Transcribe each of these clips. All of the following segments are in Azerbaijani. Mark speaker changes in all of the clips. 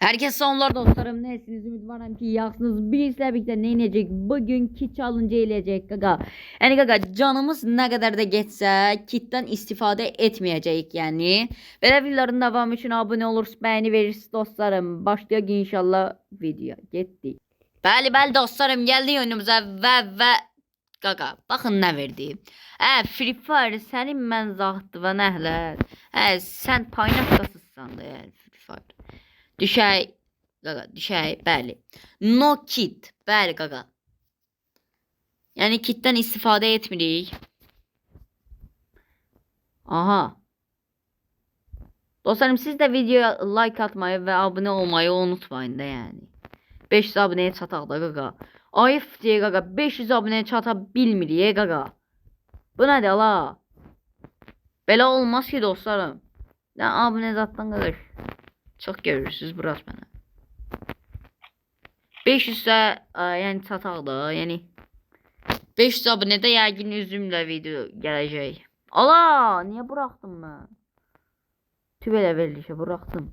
Speaker 1: Herkese selamlar dostlarım. Nesiniz? Ümit ki yaxsınız. Bizle birlikte ne inecek? Bugünkü challenge eləyəcək qaqa. Yani qaqa canımız ne kadar da geçse kitten istifade etmeyecek yani. Böyle videoların devamı için abone olursunuz, beğeni verirsiniz dostlarım. Başlayaq inşallah video. Getdik. Bəli dostlarım, geldi önümüze ve qaqa baxın ne verdi. Free Fire sənin mən zahtı və nəhlər. Sən paynaqdasızsan da Free Fire. Düşey gaga, düşey bəli. No kit, bəli gaga. Yani kitten istifade etmirik. Aha. Dostlarım, siz de videoya like atmayı ve abone olmayı unutmayın da yani. 500 aboneye çataq da qaqa. Ayıp diye qaqa, 500 aboneye çata bilmirik qaqa. Bu nədir la? Belə olmaz ki dostlarım. Ya abone zatdan qaqa. Çok görürsünüz burası bana. 500 də yani çataq da, yani 500 abonede yəqin üzümlə video gələcək. Ala, niye bıraktım ben? Tübelə verilişə bıraktım.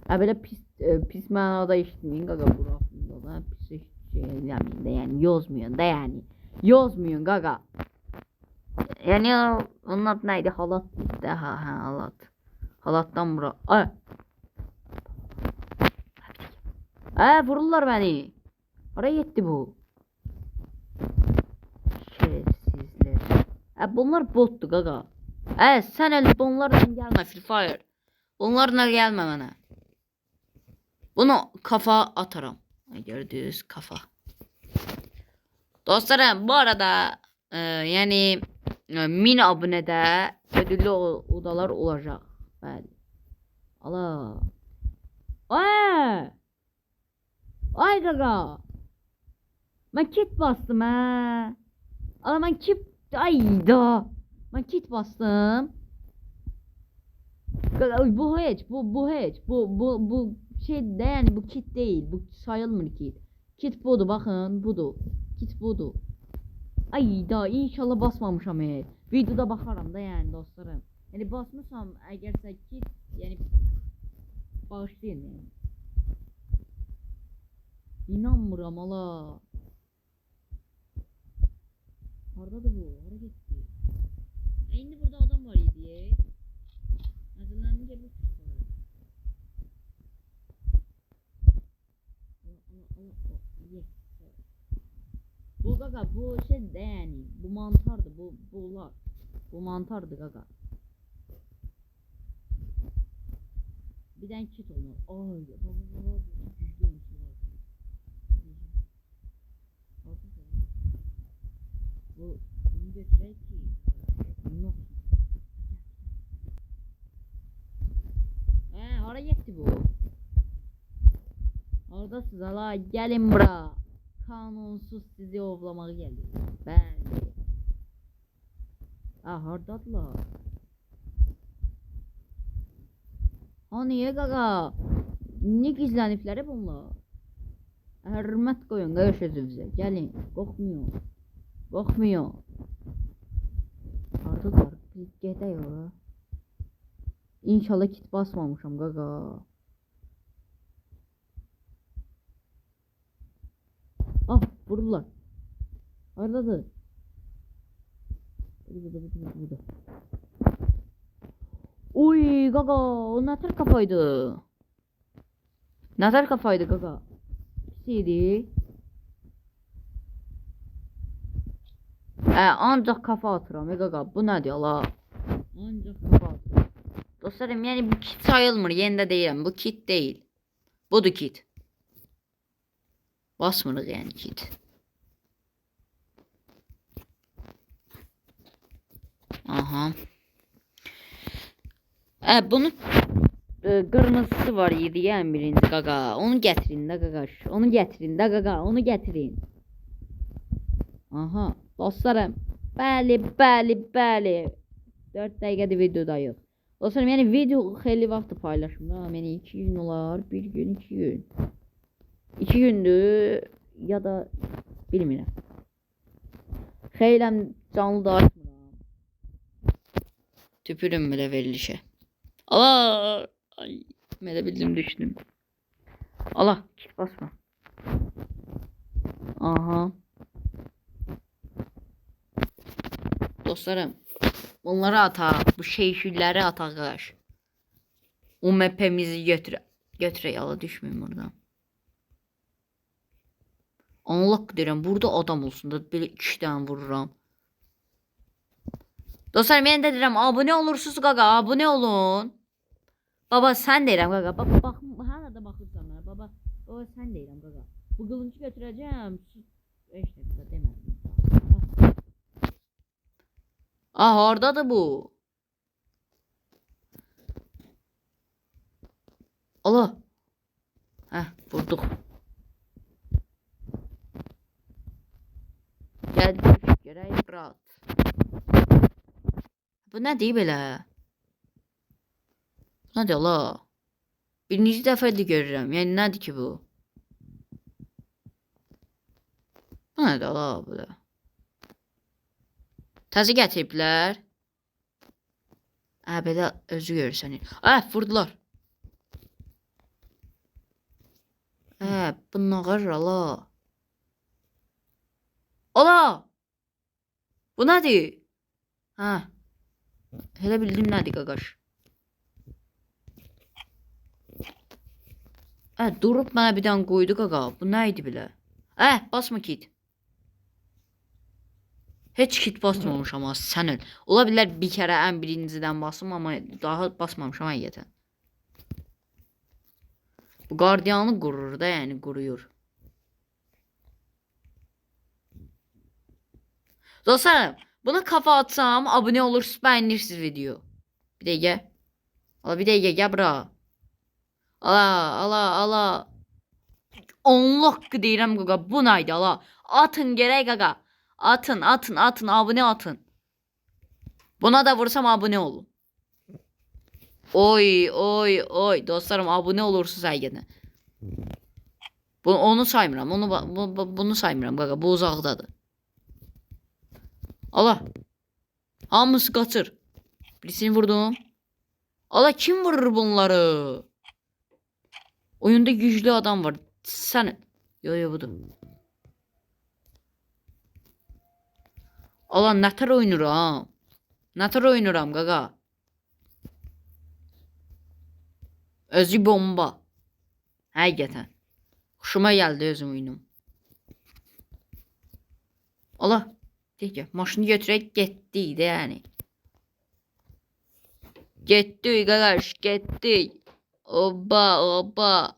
Speaker 1: Belə pis mənada işitməyin qaqa, bıraktım da pis şey eləməyin də, yəni yozmayın da, yani yozmayın qaqa. Yani onun adı neydi? Halat de, halat. Halattan bura. Vururlar beni. Oraya gitti bu. Şerefsizler. Bunlar bottu gaga. Sen el bunlarla gelme Free Fire. Bunlarla gelme bana. Bunu kafa atarım. Gördüğünüz kafa. Dostlarım bu arada yani 1000 abonede ödüllü odalar olacak. Bəli. Allah. Ay gaga. Ben kit bastım ha. Allah ben kit. Ayda. Ben kit bastım. Bu hiç. Bu hiç. Bu şey de yani bu kit değil. Bu sayılmır kit. Kit budur, bakın budur. Kit budur. Ayda inşallah basmamışam. Videoda bakaram da yani dostlarım. Yani basmışsam eğerse kit yani bağışlayın yani. İnanmıram ala. Haradadır bu? Hara gitti? Şimdi burada adam var idi. Hazırlanınca bir bu gaga bu şey de yani bu mantardı bular. Bu mantardı gaga. Bir tane kit olur. Ay baba bu bunu götürək ki yok. Hara getdi bu? Oradasınız ala, gelin bura. Kanunsuz sizi ovlamağa gelir. Bəli. Hardadılar? Niye gaga? Ne gizləniblər bunlar? Hürmət qoyun qarşı özünüzə. Gəlin, qorxmuyor. Qorxmuyor. Hardadılar? Biz gedək ora. İnşallah kit basmamışam qaqa. Vururlar. Hardadır? Burada. Uy qaqa, o nətər kafaydı? Nətər kafaydı qaqa? Pis idi. Ancaq kafa atıram qaqa. Bu nədir ala? Ancaq kafa atıram. Dostlarım, yani bu kit sayılmır. Yenide deyirəm. Bu kit değil. Budur kit. Basmırıq yani kit. Aha. Bunun kırmızısı var idi yani birinci qaqa. Onu getirin de qaqaş. Onu getirin de qaqa. Onu getirin. Aha. Dostlarım. Bəli. 4 dəqiqədir videodayıq. Dostlarım, yani video xeyli vaxt paylaşım da. Yani 2 gün olar, 1 gün, 2 gün. 2 gündür ya da bilmirəm. Xeyləm canlı da açmıram. Tüpürüm belə verilişə. Ay. Belə bildim düşdüm. Allah kit basma. Aha. Dostlarım. Bunları atak. Bu şeyşilləri atak qardaş. O map'imizi götürək. Allah düşməyim buradan. Anlaq deyirəm. Burada adam olsun da belə 2 dənə vururam. Dostlar mən də deyirəm abunə olursunuz qaqa. Abunə olun. Baba sən deyirəm qaqa. Bax hala da baxırsan mənə. Baba sən deyirəm qaqa. Bu qılıncı götürəcəm. 5 dəqiqə demədim. Hardadır bu? Allah. Vurduq. Gəldik. Gərək brat. Bu nədir belə? Bu nədir Allah? Birinci dəfədir görürəm. Yəni nədir ki bu? Bu nədir Allah belə? Təzə gətiriblər. Belə özü görürsən. Vurdular. Bu nağır Allah. Allah! Bu nədir? Elə bildim nədir qaqaş. Durub mənə bir dənə qoydu qaqa. Bu nə idi belə? Basma kit. Heç kit basmamışam ama sən öl. Ola bilər bir kərə ən birincidən basım amma daha basmamışam həqiqətən. Bu qardiyanı qurur da yəni quruyur. Dostlarım buna kafa atsam abone olursunuz beğenirsiniz video. Bir dəqiqə. Bir dəqiqə gəl bura. Ala. Onluq deyirəm qaqa. Bu nəydi ala? Atın gərək qaqa. Atın abone atın. Buna da vursam abone olun. Oy dostlarım abone olursunuz həqiqətən. Onu saymıram. Bunu saymıram qaqa. Bu uzaqdadır. Allah. Hamısı qaçır. Birisini vurdum. Allah kim vurur bunları? Oyunda güclü adam var. Sən. Yo budur. Allah nətər oynuram. Nətər oynuram qaqa. Özü bomba. Həqiqətən. Hoşuma gəldi özüm oyunum. Allah. Deyək, maşını götürək getdik də yəni. Getdik qardaş, getdik. Oba.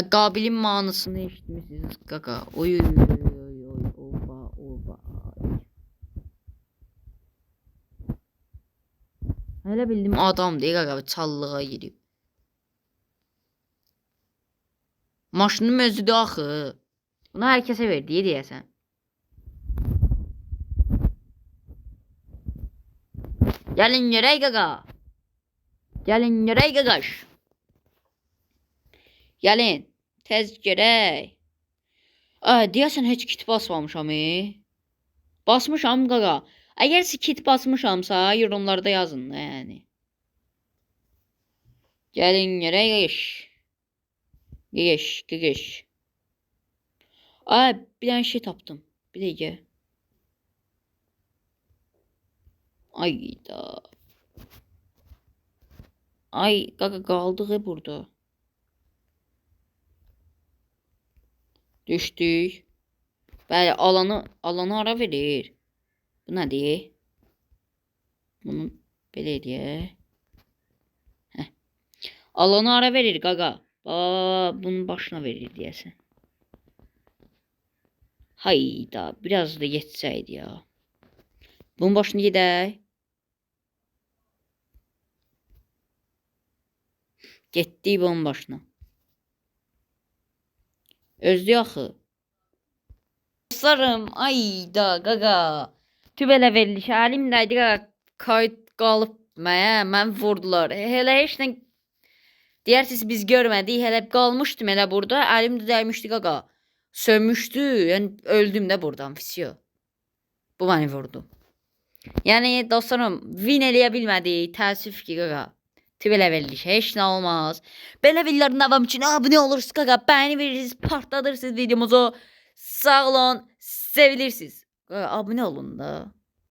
Speaker 1: Qabilin manısını eşitmişsiniz qaqa. Oy. Oba. Elə bildim adam deyil qaqa, çallığa girib. Maşının özüdür axı. Bunu hər kəsə verdi deyəsən. Gəlin görək qaqa. Gəlin görək qaqaş. Gəlin. Tez görək. Deyəsən heç kit basmamışam. Basmışam qaqa. Əgər siz kit basmışamsa yorumlarda yazın da yəni. Gəlin görək qaqaş. Qaqaş. Bir dənə şey tapdım. Bir dəqiqə. Ayda. Ay qaqa qaldığı burada. Düşdük. Bəli alanı ara verir. Bu nədir? Bunu belə edək. Alanı ara verir qaqa. Bunun başına verir deyəsən. Hayda biraz da geçsəydi ya. Bunun başına gedək. Getdik bunun başına. Özdü axı. Dostlarım, ayda qaqa. Tübələ veriliş əlimdəydi qaqa. Kayıt qalıb mən vurdular. Hələ heç nə deyirsiniz biz görmədik. Hələ qalmışdım elə burada. Əlimdə dəymişdi qaqa. Sönmüşdü. Yəni öldüm də buradan. Fisiyo. Bu məni vurdu. Yəni dostlarım, win eləyə bilmədik. Təəssüf ki qaqa. Belə veriliş heç nə olmaz. Belə videoların davam üçün abunə olursunuz qaqa, bəyəni verirsiniz, partladırsınız videomuzu. Sağ olun, sevilirsiniz. Qaqa, abunə olun da.